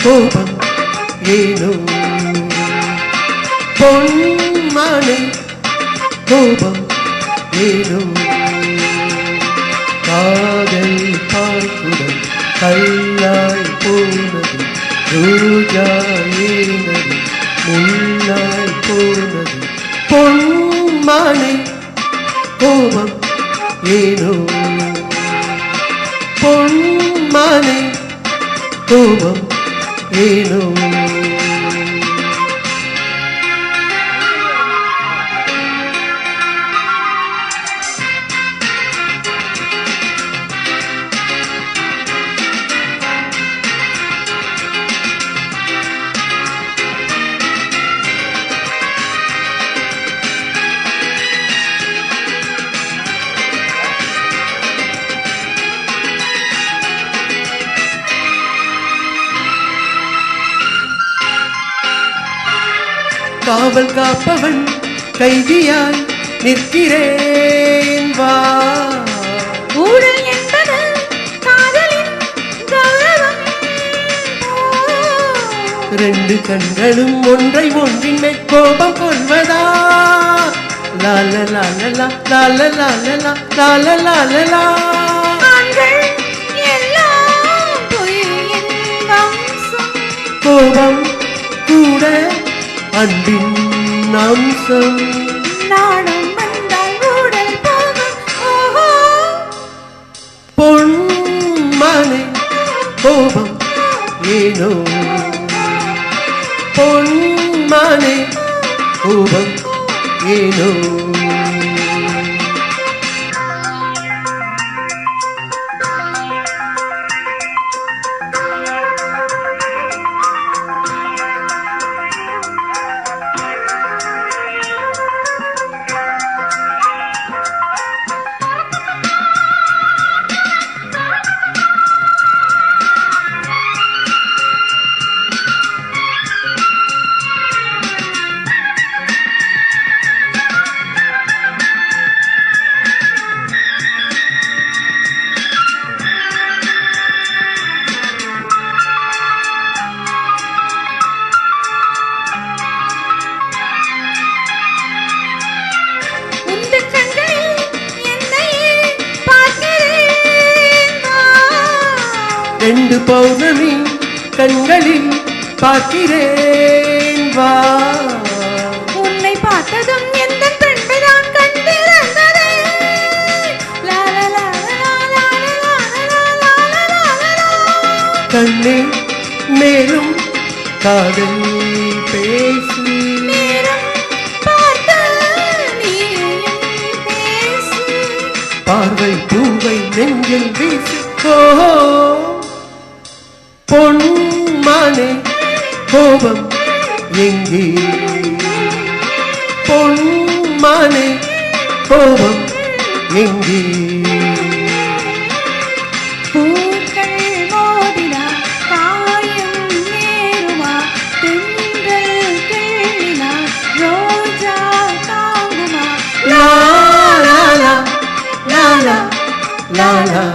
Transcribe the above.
கோபம் ஏனோ பொன்மானே கோபம் ஏனோ காதல் பார்க்குடன் கல்லாய் போனது ரோஜா ஏனது முள்ளாய் போனது பொன்மானே கோபம் ஏனோ பொன்மானே கோபம் ஏனோ காவல் காப்பவன் கைதியாய் நிற்கிறேன் வா. ஊழல் என்பது காதலின் கௌரவம். ரெண்டு கண்களும் ஒன்றை ஒன்றின் மேல் கோபம் கொள்வதா? லால லாலலா லால லாலலா லால லாலலா. ஆண்கள் எல்லாம் பொய்யின் வம்சம். கோபம் கூட அன்பின் அம்சம். நாணம் வந்தால் ஊடல் போகும். ஓஹோ பொன்மானே கோபம் ஏனோ பொன்மானே கோபம் ஏனோ. ரெண்டு பௌர்ணமி கண்களில் பார்க்கிறேன் வா. உன்னை பார்த்ததும் எந்த பெண்மைதான் கண்டிருந்தது. கண்ணே மேலும் காதல் பேசு. நேரம் பார்த்து நீயும் பேசு. பார்வை பூவை நெஞ்சில் வீசு. ஓஹோ பொன்மானே கோபம் எங்கே? பொன்மானே கோபம் எங்கே? பூக்கள் மோதினா காயம் நேருமா? தென்றல் கிள்ளினா ரோஜா தாங்குமா? லா லா லா லா லா லா.